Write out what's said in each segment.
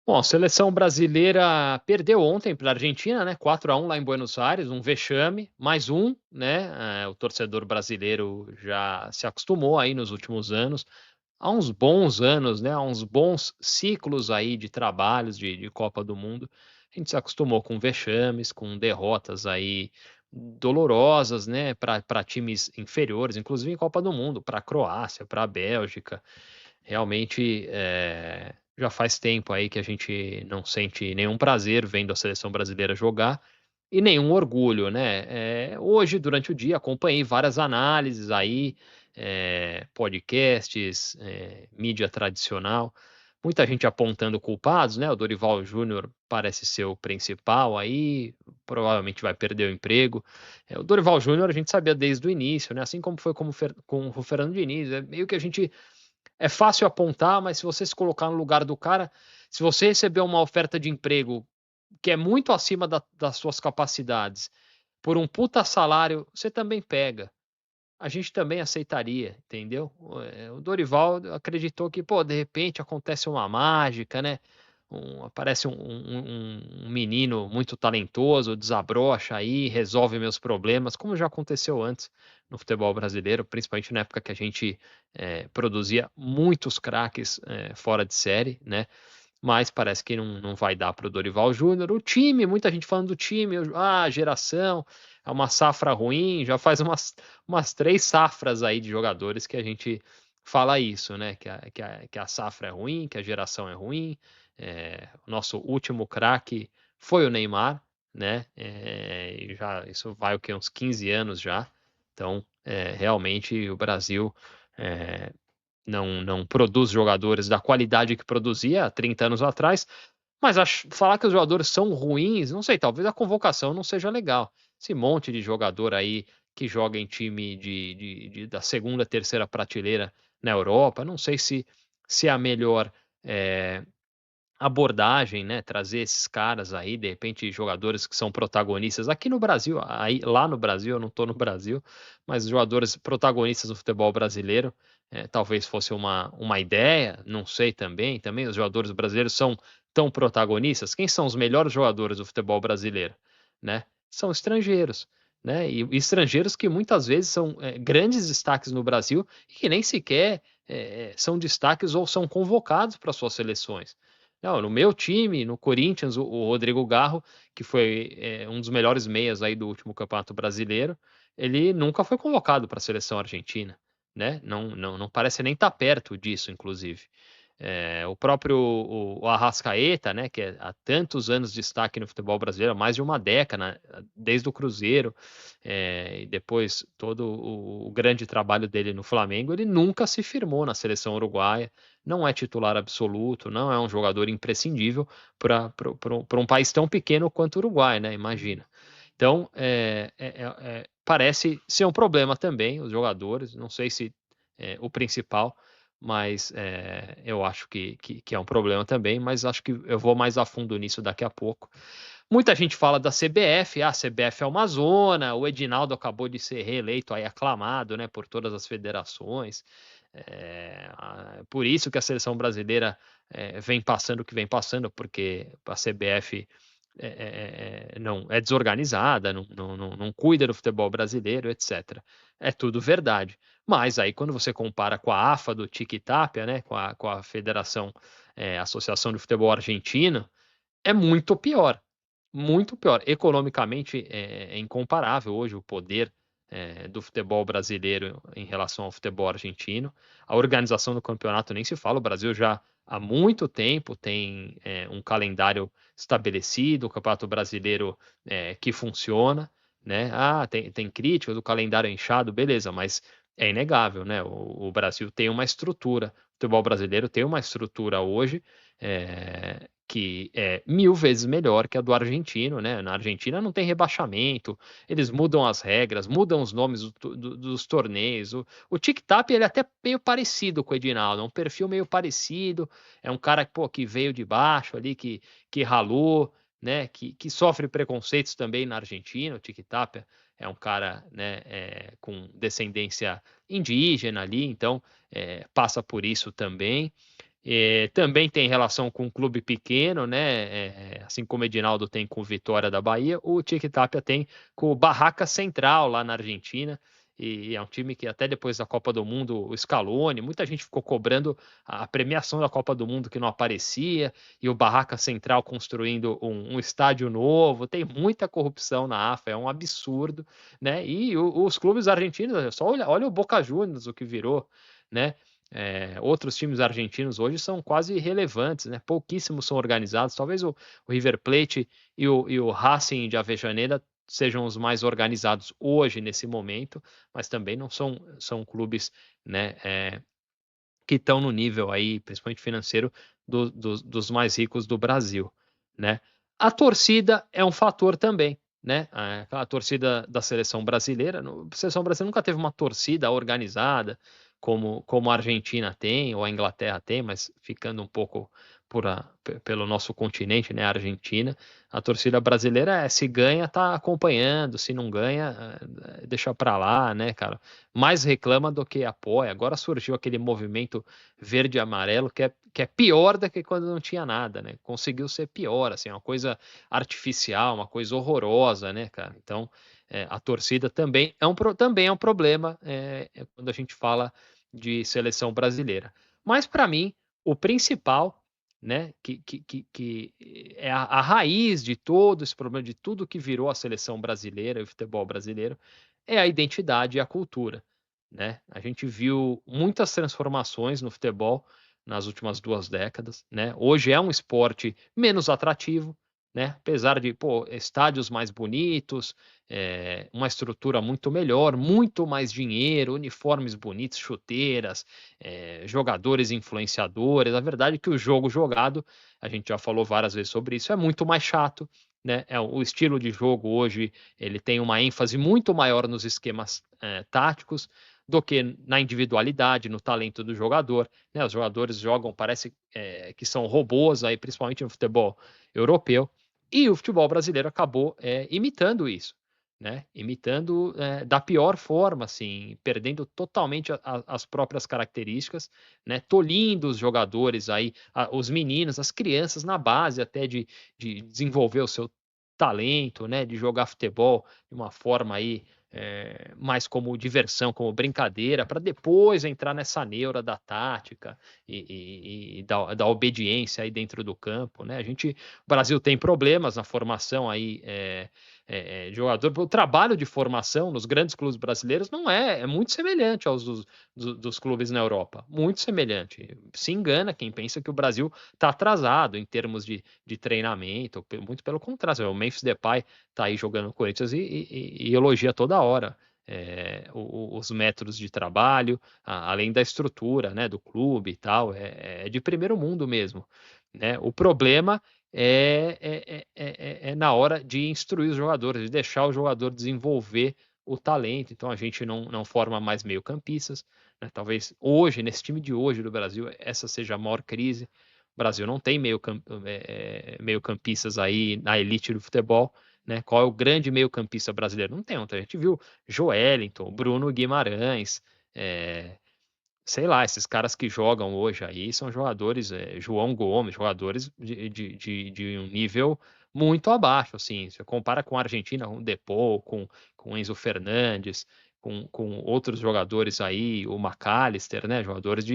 Bom, a seleção brasileira perdeu ontem para a Argentina, né, 4-1 lá em Buenos Aires, um vexame, mais um, né, o torcedor brasileiro já se acostumou aí nos últimos anos, há uns bons anos, né, há uns bons ciclos aí de trabalhos de Copa do Mundo, a gente se acostumou com vexames, com derrotas aí dolorosas, né, para times inferiores, inclusive em Copa do Mundo, para a Croácia, para a Bélgica. Realmente, já faz tempo aí que a gente não sente nenhum prazer vendo a seleção brasileira jogar e nenhum orgulho, né. Hoje, durante o dia, acompanhei várias análises aí, podcasts, mídia tradicional, muita gente apontando culpados, né, o Dorival Júnior parece ser o principal aí, provavelmente vai perder o emprego. O Dorival Júnior a gente sabia desde o início, né, assim como foi com o Fernando Diniz, meio que a gente é fácil apontar, mas se você se colocar no lugar do cara, se você receber uma oferta de emprego que é muito acima das suas capacidades, por um puta salário, você também pega. A gente também aceitaria, entendeu? O Dorival acreditou que, pô, de repente acontece uma mágica, né, aparece um menino muito talentoso, desabrocha aí, resolve meus problemas, como já aconteceu antes no futebol brasileiro, principalmente na época que a gente, produzia muitos craques, fora de série, né, mas parece que não vai dar para o Dorival Júnior. O time, muita gente falando do time, geração, é uma safra ruim, já faz umas 3 safras aí de jogadores que a gente fala isso, né, que a safra é ruim, que a geração é ruim. O nosso último craque foi o Neymar, né, e já isso vai o quê? Uns 15 anos já. Então, realmente o Brasil, eh não produz jogadores da qualidade que produzia há 30 anos atrás, mas falar que os jogadores são ruins, não sei, talvez a convocação não seja legal. Esse monte de jogador aí que joga em time da segunda, terceira prateleira na Europa, não sei se é a melhor, eh, abordagem, né, trazer esses caras aí, de repente jogadores que são protagonistas aqui no Brasil, aí lá no Brasil, eu não estou no Brasil, mas jogadores protagonistas do futebol brasileiro, talvez fosse uma ideia, não sei também os jogadores brasileiros são tão protagonistas, quem são os melhores jogadores do futebol brasileiro, né? São estrangeiros, né, e estrangeiros que muitas vezes são, grandes destaques no Brasil e que nem sequer, são destaques ou são convocados para suas seleções. Não, no meu time, no Corinthians, o Rodrigo Garro, que foi, um dos melhores meias aí do último Campeonato Brasileiro, ele nunca foi convocado para a seleção argentina, né, não parece nem estar perto disso inclusive. O próprio o Arrascaeta, né, que há tantos anos destaque no futebol brasileiro, há mais de uma década, desde o Cruzeiro, e depois todo o grande trabalho dele no Flamengo, ele nunca se firmou na seleção uruguaia, não é titular absoluto, não é um jogador imprescindível para um país tão pequeno quanto o Uruguai, né, imagina. Então, parece ser um problema também os jogadores, não sei se é o principal, mas, eu acho que é um problema também, mas acho que eu vou mais a fundo nisso daqui a pouco. Muita gente fala da CBF, a CBF é uma zona, o Edinaldo acabou de ser reeleito aí aclamado, né, por todas as federações, por isso que a seleção brasileira, vem passando o que vem passando, porque a CBF não é desorganizada, não cuida do futebol brasileiro, etcétera. É tudo verdade. Mas aí quando você compara com a AFA do Tiquitapia, né, com a federação, Associação de Futebol Argentino, é muito pior. Economicamente é incomparável hoje o poder, do futebol brasileiro em relação ao futebol argentino. A organização do campeonato nem se fala, o Brasil já há muito tempo tem, um calendário estabelecido, o Campeonato Brasileiro, que funciona, né. Tem críticas, o calendário é inchado, beleza, mas é inegável, né, o Brasil tem uma estrutura, o futebol brasileiro tem uma estrutura hoje, que é 1000 vezes melhor que a do argentino, né. Na Argentina não tem rebaixamento, eles mudam as regras, mudam os nomes dos torneios. O Tic-Tap ele é até meio parecido com o Edinaldo, é um perfil meio parecido, é um cara, pô, que veio de baixo ali, que ralou, né, que sofre preconceitos também na Argentina. O Tic-Tap é um cara, né, com descendência indígena ali, então, passa por isso também. Também tem relação com um clube pequeno, né? Assim como o Edinaldo tem com o Vitória da Bahia, o Tique Tapia tem com o Barraca Central lá na Argentina. E é um time que até depois da Copa do Mundo, o Scaloni, muita gente ficou cobrando a premiação da Copa do Mundo que não aparecia, e o Barraca Central construindo um estádio novo. Tem muita corrupção na AFA, é um absurdo, né? E os clubes argentinos, só olha o Boca Juniors, o que virou, né? Outros times argentinos hoje são quase irrelevantes, né? Pouquíssimos são organizados. Talvez o River Plate e o Racing de Avellaneda sejam os mais organizados hoje, nesse momento, mas também não são clubes, né, que estão no nível aí, principalmente financeiro, dos mais ricos do Brasil, né? A torcida é um fator também, né? A torcida da seleção brasileira, a seleção brasileira nunca teve uma torcida organizada como a Argentina tem ou a Inglaterra tem, mas ficando um pouco pelo nosso continente, né? A Argentina, a torcida brasileira se ganha, tá acompanhando, se não ganha, deixa para lá, né, cara? Mais reclama do que apoia. Agora surgiu aquele movimento verde e amarelo que é pior do que quando não tinha nada, né? Conseguiu ser pior, assim, uma coisa artificial, uma coisa horrorosa, né, cara? Então, a torcida também é um problema quando a gente fala de seleção brasileira. Mas, para mim, o principal, né, que é a raiz de todo esse problema, de tudo que virou a seleção brasileira e o futebol brasileiro, é a identidade e a cultura, né? A gente viu muitas transformações no futebol nas últimas 2 décadas, né? Hoje é um esporte menos atrativo, né? Apesar de, estádios mais bonitos, uma estrutura muito melhor, muito mais dinheiro, uniformes bonitos, chuteiras, jogadores influenciadores. A verdade é que o jogo jogado, a gente já falou várias vezes sobre isso, é muito mais chato, né? O estilo de jogo hoje ele tem uma ênfase muito maior nos esquemas táticos do que na individualidade, no talento do jogador, né? Os jogadores jogam, parece que são robôs aí, principalmente no futebol europeu, e o futebol brasileiro acabou imitando isso, né? Imitando da pior forma, assim, perdendo totalmente as próprias características, né? Tolhindo os jogadores aí, os meninos, as crianças na base até de desenvolver o seu talento, né? De jogar futebol de uma forma aí mais como diversão, como brincadeira, para depois entrar nessa neura da tática e da obediência aí dentro do campo, né? O Brasil tem problemas na formação aí de jogador. O trabalho de formação nos grandes clubes brasileiros não é muito semelhante aos dos clubes na Europa, muito semelhante. Se engana quem pensa que o Brasil está atrasado em termos de treinamento, muito pelo contrário. O Memphis Depay tá aí jogando no Corinthians e elogia toda hora os métodos de trabalho, além da estrutura, né, do clube e tal, é de primeiro mundo mesmo, né? O problema é na hora de instruir os jogadores, de deixar o jogador desenvolver o talento. Então a gente não forma mais meio-campistas, né? Talvez hoje, nesse time de hoje do Brasil, essa seja a maior crise. O Brasil não tem meio-campistas aí na elite do futebol, né? Qual é o grande meio-campista brasileiro? Não tem. Então a gente viu Joelinton, Bruno Guimarães, sei lá, esses caras que jogam hoje aí são jogadores, João Gomes, jogadores de um nível muito abaixo, assim. Você compara com a Argentina, com o Depou, com Enzo Fernandes, com outros jogadores aí, o McAllister, né? Jogadores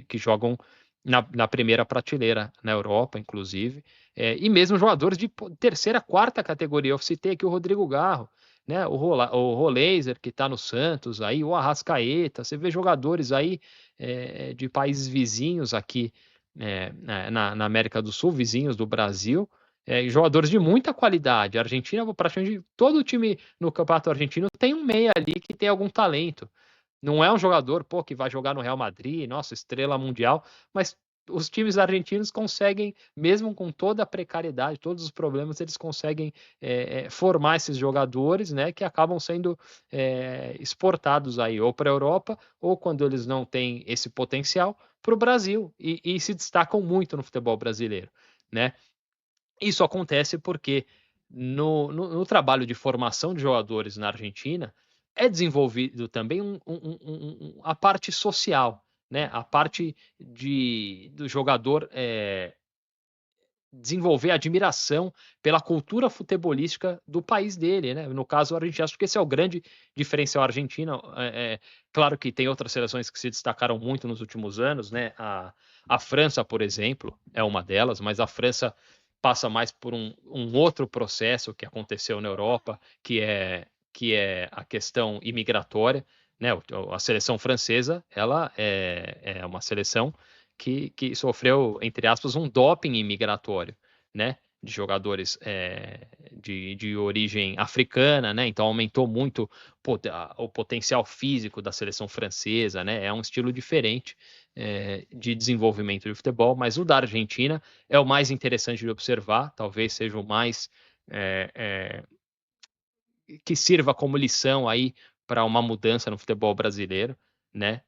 que jogam na primeira prateleira na Europa, inclusive, e mesmo jogadores de terceira, quarta categoria. Eu citei aqui o Rodrigo Garro, né? O Roleiser, que está no Santos, aí, o Arrascaeta. Você vê jogadores aí de países vizinhos aqui na América do Sul, vizinhos do Brasil, jogadores de muita qualidade. A Argentina, praticamente todo o time no campeonato argentino tem um meia ali que tem algum talento. Não é um jogador, que vai jogar no Real Madrid, nossa, estrela mundial, mas os times argentinos conseguem, mesmo com toda a precariedade, todos os problemas, eles conseguem formar esses jogadores, né, que acabam sendo exportados aí ou para a Europa, ou quando eles não têm esse potencial, para o Brasil, e se destacam muito no futebol brasileiro, né? Isso acontece porque no trabalho de formação de jogadores na Argentina é desenvolvido também a parte social, né, a parte do jogador, desenvolver admiração pela cultura futebolística do país dele, né, no caso a Argentina, acho que esse é o grande diferencial argentino, claro que tem outras seleções que se destacaram muito nos últimos anos, né, a França, por exemplo, é uma delas, mas a França passa mais por um outro processo que aconteceu na Europa, que é a questão imigratória, né, a seleção francesa, ela é uma seleção que sofreu, entre aspas, um doping imigratório, né? De jogadores de origem africana, né? Então aumentou muito o potencial físico da seleção francesa, né? É um estilo diferente de desenvolvimento de futebol, mas o da Argentina é o mais interessante de observar, talvez seja o mais é, é, que sirva como lição aí para uma mudança no futebol brasileiro, né?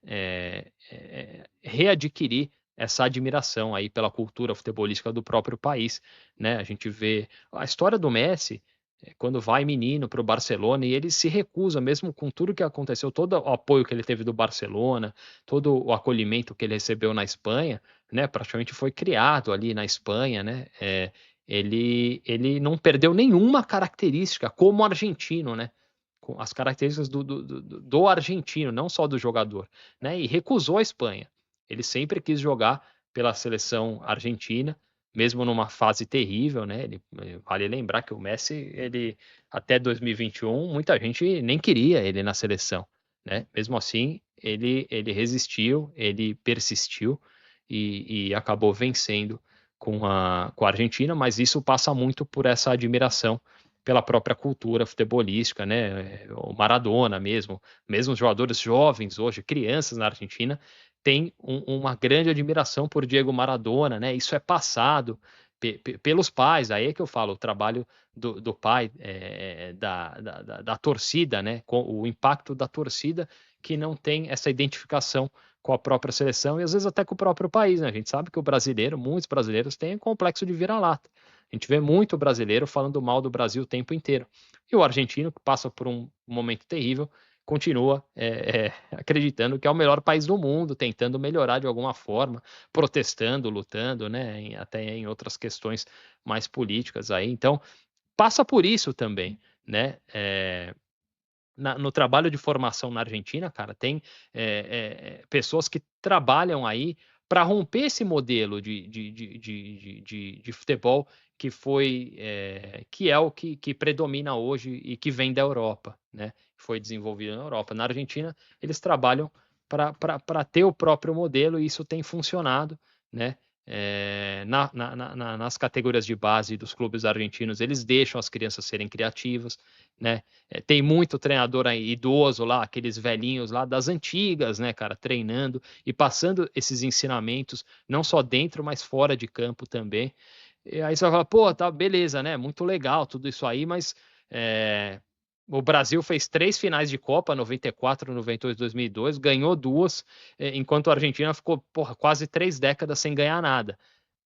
Readquirir essa admiração aí pela cultura futebolística do próprio país, né? A gente vê a história do Messi, quando vai menino para o Barcelona e ele se recusa, mesmo com tudo que aconteceu, todo o apoio que ele teve do Barcelona, todo o acolhimento que ele recebeu na Espanha, né? Praticamente foi criado ali na Espanha, né? Ele não perdeu nenhuma característica como argentino, né? Com as características do argentino, não só do jogador, né? E recusou a Espanha. Ele sempre quis jogar pela seleção argentina, mesmo numa fase terrível, né? Vale lembrar que o Messi, ele até 2021, muita gente nem queria ele na seleção, né? Mesmo assim, ele resistiu, ele persistiu e acabou vencendo com a Argentina, mas isso passa muito por essa admiração pela própria cultura futebolística, né? O Maradona mesmo os jogadores jovens hoje, crianças na Argentina, têm uma grande admiração por Diego Maradona, né? Isso é passado pelos pais, aí é que eu falo, o trabalho do pai, da torcida, né? Com o impacto da torcida que não tem essa identificação com a própria seleção e às vezes até com o próprio país, né? A gente sabe que o brasileiro, muitos brasileiros têm um complexo de vira-lata. A gente vê muito brasileiro falando mal do Brasil o tempo inteiro. E o argentino, que passa por um momento terrível, continua acreditando que é o melhor país do mundo, tentando melhorar de alguma forma, protestando, lutando, né? Até em outras questões mais políticas aí. Então, passa por isso também, né? No trabalho de formação na Argentina, cara, tem pessoas que trabalham aí para romper esse modelo de futebol que é o que predomina hoje e que vem da Europa, né? Foi desenvolvido na Europa. Na Argentina, eles trabalham para ter o próprio modelo e isso tem funcionado, né? Nas categorias de base dos clubes argentinos, eles deixam as crianças serem criativas, né? Tem muito treinador aí idoso lá, aqueles velhinhos lá das antigas, né, cara, treinando e passando esses ensinamentos, não só dentro, mas fora de campo também. E aí você vai falar, pô, tá, beleza, né? Muito legal tudo isso aí, mas o Brasil fez 3 finais de Copa, 94, 98, 2002, ganhou 2, enquanto a Argentina ficou, porra, quase 3 décadas sem ganhar nada.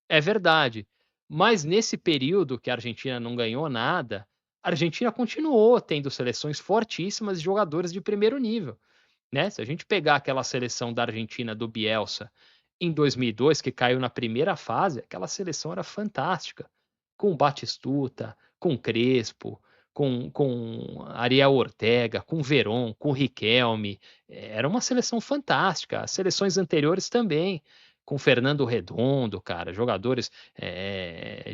É verdade. Mas nesse período que a Argentina não ganhou nada, a Argentina continuou tendo seleções fortíssimas e jogadores de primeiro nível, né? Se a gente pegar aquela seleção da Argentina do Bielsa em 2002, que caiu na primeira fase, aquela seleção era fantástica, com Batistuta, com Crespo, com Ariel Ortega, com Veron, com Riquelme. Era uma seleção fantástica. As seleções anteriores também, com Fernando Redondo, cara, jogadores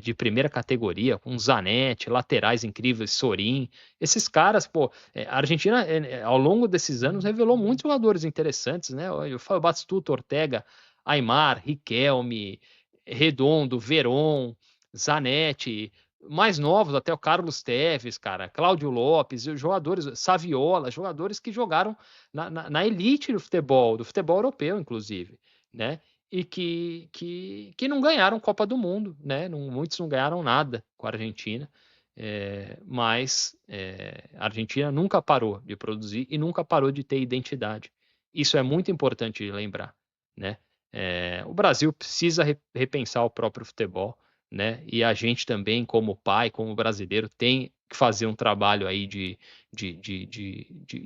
de primeira categoria, com Zanetti, laterais incríveis, Sorin. Esses caras, pô, a Argentina, ao longo desses anos, revelou muitos jogadores interessantes, né? Eu falo Batistuta, Ortega, Aimar, Riquelme, Redondo, Veron, Zanetti, mais novos, até o Carlos Tevez, cara, Cláudio Lopes, jogadores, Saviola, jogadores que jogaram na elite do futebol europeu, inclusive, né? E que não ganharam Copa do Mundo, né? Muitos não ganharam nada com a Argentina, mas a Argentina nunca parou de produzir e nunca parou de ter identidade. Isso é muito importante de lembrar, né? O Brasil precisa repensar o próprio futebol, né? E a gente também, como pai, como brasileiro, tem que fazer um trabalho aí de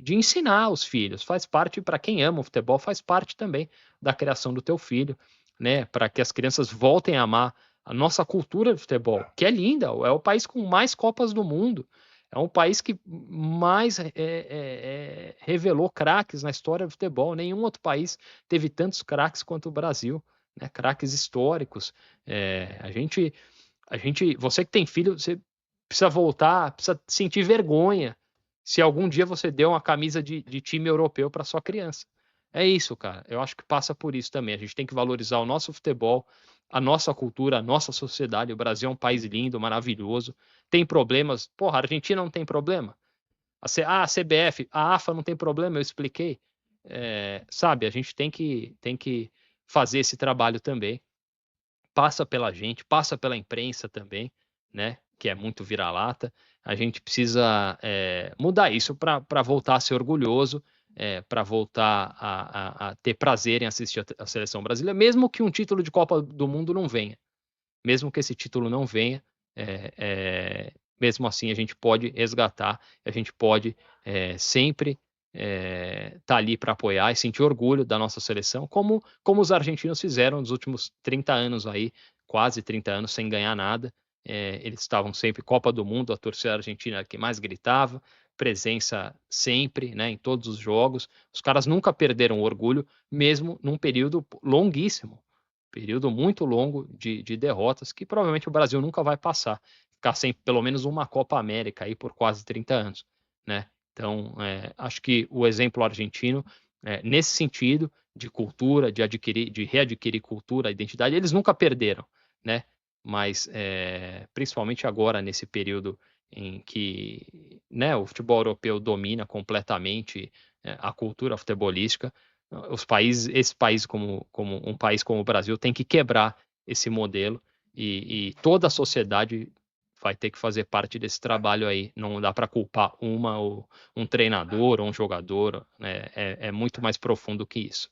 ensinar os filhos. Faz parte, para quem ama o futebol, faz parte também da criação do teu filho, né? Para que as crianças voltem a amar a nossa cultura de futebol, que é linda, é o país com mais Copas do mundo. É um país que mais revelou craques na história do futebol. Nenhum outro país teve tantos craques quanto o Brasil, né? Craques históricos. Você que tem filho, você precisa voltar, precisa sentir vergonha se algum dia você deu uma camisa de time europeu para sua criança. É isso, cara. Eu acho que passa por isso também. A gente tem que valorizar o nosso futebol, a nossa cultura, a nossa sociedade. O Brasil é um país lindo, maravilhoso. Tem problemas. Porra, a Argentina não tem problema. A CBF, a AFA não tem problema, eu expliquei. Sabe, a gente tem que fazer esse trabalho também. Passa pela gente, passa pela imprensa também, né? Que é muito vira-lata. A gente precisa mudar isso para voltar a ser orgulhoso, para voltar a ter prazer em assistir a seleção brasileira, mesmo que um título de Copa do Mundo não venha. Mesmo que esse título não venha, mesmo assim a gente pode resgatar, a gente pode sempre estar ali para apoiar e sentir orgulho da nossa seleção, como os argentinos fizeram nos últimos 30 anos aí, quase 30 anos sem ganhar nada. Eles estavam sempre Copa do Mundo, a torcida argentina era quem mais gritava, presença sempre, né, em todos os jogos. Os caras nunca perderam o orgulho, mesmo num período longuíssimo, período muito longo de derrotas, que provavelmente o Brasil nunca vai passar, ficar sem pelo menos uma Copa América aí por quase 30 anos, né? Então, acho que o exemplo argentino, nesse sentido de cultura, de readquirir cultura, identidade, eles nunca perderam, né? Mas principalmente agora, nesse período em que, né, o futebol europeu domina completamente a cultura futebolística, esse país como um país como o Brasil tem que quebrar esse modelo e toda a sociedade vai ter que fazer parte desse trabalho aí. Não dá para culpar ou um treinador ou um jogador, né? É muito mais profundo que isso.